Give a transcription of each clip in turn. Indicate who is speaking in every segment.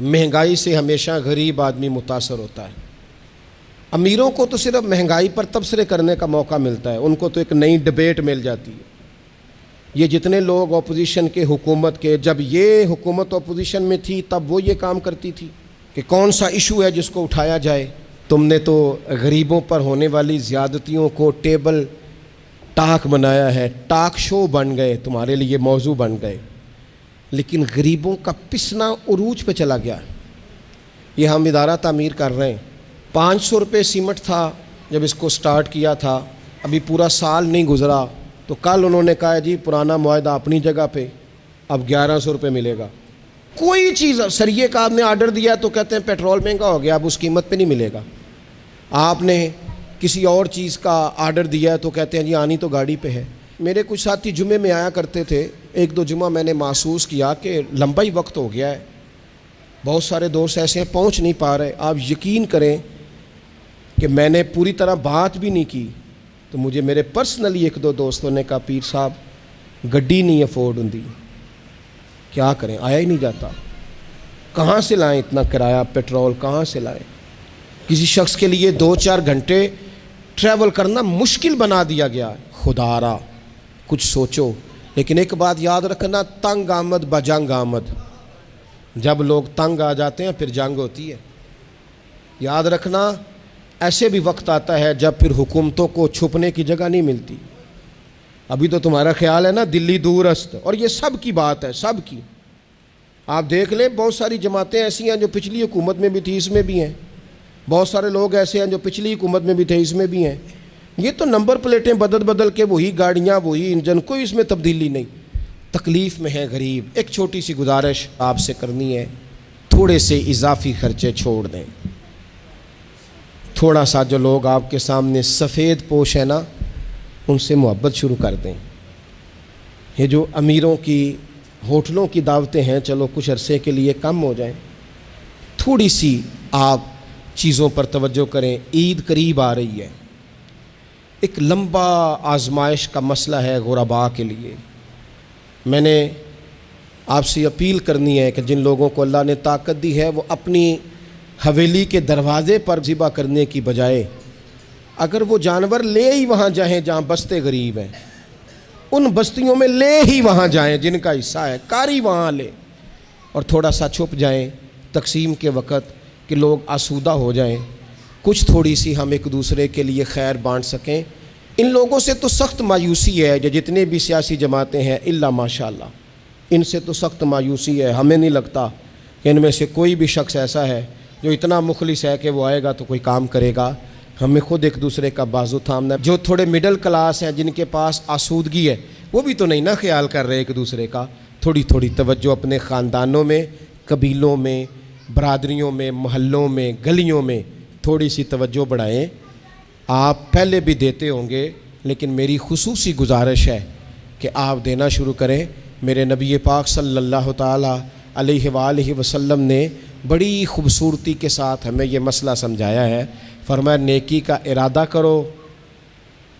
Speaker 1: مہنگائی سے ہمیشہ غریب آدمی متاثر ہوتا ہے۔ امیروں کو تو صرف مہنگائی پر تبصرے کرنے کا موقع ملتا ہے، ان کو تو ایک نئی ڈبیٹ مل جاتی ہے۔ یہ جتنے لوگ اپوزیشن کے، حکومت کے، جب یہ حکومت اپوزیشن میں تھی تب وہ یہ کام کرتی تھی کہ کون سا ایشو ہے جس کو اٹھایا جائے۔ تم نے تو غریبوں پر ہونے والی زیادتیوں کو ٹیبل ٹاک بنایا ہے، ٹاک شو بن گئے، تمہارے لیے موضوع بن گئے، لیکن غریبوں کا پسنا عروج پہ چلا گیا۔ یہ ہم ادارہ تعمیر کر رہے ہیں، 500 روپے سیمنٹ تھا جب اس کو سٹارٹ کیا تھا، ابھی پورا سال نہیں گزرا تو کل انہوں نے کہا جی پرانا معاہدہ اپنی جگہ پہ، اب 1100 روپے ملے گا۔ کوئی چیز سریے کا آپ نے آرڈر دیا تو کہتے ہیں پیٹرول مہنگا ہو گیا، اب اس قیمت پہ نہیں ملے گا۔ آپ نے کسی اور چیز کا آرڈر دیا تو کہتے ہیں جی آنی تو گاڑی پہ ہے۔ میرے کچھ ساتھی جمعے میں آیا کرتے تھے، ایک دو جمعہ میں نے محسوس کیا کہ لمبا ہی وقت ہو گیا ہے، بہت سارے دوست ایسے ہیں پہنچ نہیں پا رہے۔ آپ یقین کریں کہ میں نے پوری طرح بات بھی نہیں کی تو مجھے میرے پرسنلی ایک دو دوستوں نے کہا پیر صاحب گڈی نہیں افورڈ ہوندی، کیا کریں، آیا ہی نہیں جاتا، کہاں سے لائیں اتنا کرایہ، پیٹرول کہاں سے لائیں۔ کسی شخص کے لیے 2-4 گھنٹے ٹریول کرنا مشکل بنا دیا گیا ہے۔ خدا را کچھ سوچو۔ لیکن ایک بات یاد رکھنا، تنگ آمد بجنگ آمد، جب لوگ تنگ آ جاتے ہیں پھر جنگ ہوتی ہے۔ یاد رکھنا ایسے بھی وقت آتا ہے جب پھر حکومتوں کو چھپنے کی جگہ نہیں ملتی۔ ابھی تو تمہارا خیال ہے نا دلی دور است، اور یہ سب کی بات ہے، سب کی۔ آپ دیکھ لیں بہت ساری جماعتیں ایسی ہیں جو پچھلی حکومت میں بھی تھی، اس میں بھی ہیں، بہت سارے لوگ ایسے ہیں جو پچھلی حکومت میں بھی تھے، اس میں بھی ہیں۔ یہ تو نمبر پلیٹیں بدل بدل کے وہی گاڑیاں، وہی انجن، کوئی اس میں تبدیلی نہیں۔ تکلیف میں ہے غریب۔ ایک چھوٹی سی گزارش آپ سے کرنی ہے، تھوڑے سے اضافی خرچے چھوڑ دیں۔ تھوڑا سا جو لوگ آپ کے سامنے سفید پوش ہیں نا، ان سے محبت شروع کر دیں۔ یہ جو امیروں کی ہوٹلوں کی دعوتیں ہیں چلو کچھ عرصے کے لیے کم ہو جائیں، تھوڑی سی آپ چیزوں پر توجہ کریں۔ عید قریب آ رہی ہے، ایک لمبا آزمائش کا مسئلہ ہے غرباء کے لیے۔ میں نے آپ سے اپیل کرنی ہے کہ جن لوگوں کو اللہ نے طاقت دی ہے وہ اپنی حویلی کے دروازے پر ذبح کرنے کی بجائے اگر وہ جانور لے ہی وہاں جائیں جہاں بستے غریب ہیں، ان بستیوں میں لے ہی وہاں جائیں جن کا حصہ ہے، کاری وہاں لے، اور تھوڑا سا چھپ جائیں تقسیم کے وقت کہ لوگ آسودہ ہو جائیں، کچھ تھوڑی سی ہم ایک دوسرے کے لیے خیر بانٹ سکیں۔ ان لوگوں سے تو سخت مایوسی ہے، جو جتنے بھی سیاسی جماعتیں ہیں الا ماشاءاللہ، ان سے تو سخت مایوسی ہے۔ ہمیں نہیں لگتا کہ ان میں سے کوئی بھی شخص ایسا ہے جو اتنا مخلص ہے کہ وہ آئے گا تو کوئی کام کرے گا۔ ہمیں خود ایک دوسرے کا بازو تھامنا ہے۔ جو تھوڑے مڈل کلاس ہیں، جن کے پاس آسودگی ہے، وہ بھی تو نہیں نا خیال کر رہے ایک دوسرے کا۔ تھوڑی تھوڑی توجہ اپنے خاندانوں میں، قبیلوں میں، برادریوں میں، محلوں میں، گلیوں میں تھوڑی سی توجہ بڑھائیں۔ آپ پہلے بھی دیتے ہوں گے، لیکن میری خصوصی گزارش ہے کہ آپ دینا شروع کریں۔ میرے نبی پاک صلی اللہ تعالیٰ علیہ وآلہ وسلم نے بڑی خوبصورتی کے ساتھ ہمیں یہ مسئلہ سمجھایا ہے۔ فرمایا نیکی کا ارادہ کرو،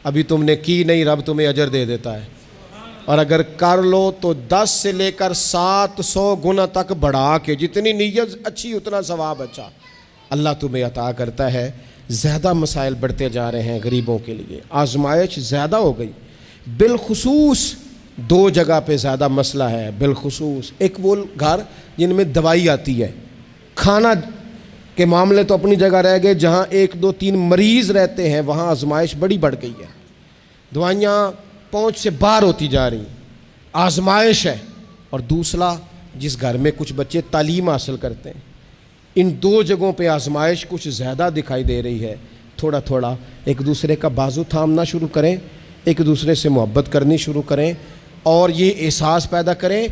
Speaker 1: ابھی تم نے کی نہیں، رب تمہیں اجر دے دیتا ہے، اور اگر کر لو تو 10 سے لے کر 700 گنا تک بڑھا کے، جتنی نیت اچھی اتنا ثواب اچھا اللہ تمہیں عطا کرتا ہے۔ زیادہ مسائل بڑھتے جا رہے ہیں غریبوں کے لیے، آزمائش زیادہ ہو گئی، بالخصوص 2 جگہ پہ زیادہ مسئلہ ہے۔ بالخصوص ایک وہ گھر جن میں دوائی آتی ہے، کھانا کے معاملے تو اپنی جگہ رہ گئے، جہاں 1 2 3 مریض رہتے ہیں وہاں آزمائش بڑی بڑھ گئی ہے، دوائیاں پہنچ سے باہر ہوتی جا رہی، آزمائش ہے۔ اور دوسرا جس گھر میں کچھ بچے تعلیم حاصل کرتے ہیں، ان 2 جگہوں پہ آزمائش کچھ زیادہ دکھائی دے رہی ہے۔ تھوڑا تھوڑا ایک دوسرے کا بازو تھامنا شروع کریں، ایک دوسرے سے محبت کرنی شروع کریں، اور یہ احساس پیدا کریں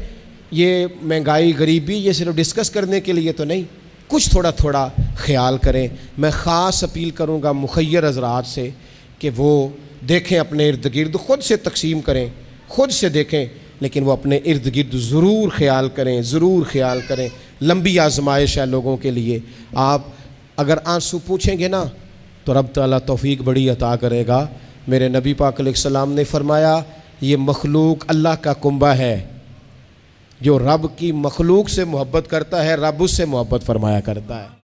Speaker 1: یہ مہنگائی غریبی یہ صرف ڈسکس کرنے کے لیے تو نہیں، کچھ تھوڑا تھوڑا خیال کریں۔ میں خاص اپیل کروں گا مخیر حضرات سے کہ وہ دیکھیں اپنے ارد گرد، خود سے تقسیم کریں، خود سے دیکھیں، لیکن وہ اپنے ارد گرد ضرور خیال کریں، ضرور خیال کریں۔ لمبی آزمائش ہے لوگوں کے لیے۔ آپ اگر آنسو پوچھیں گے نا تو رب تعالیٰ توفیق بڑی عطا کرے گا۔ میرے نبی پاک علیہ السلام نے فرمایا یہ مخلوق اللہ کا کنبہ ہے، جو رب کی مخلوق سے محبت کرتا ہے رب اس سے محبت فرمایا کرتا ہے۔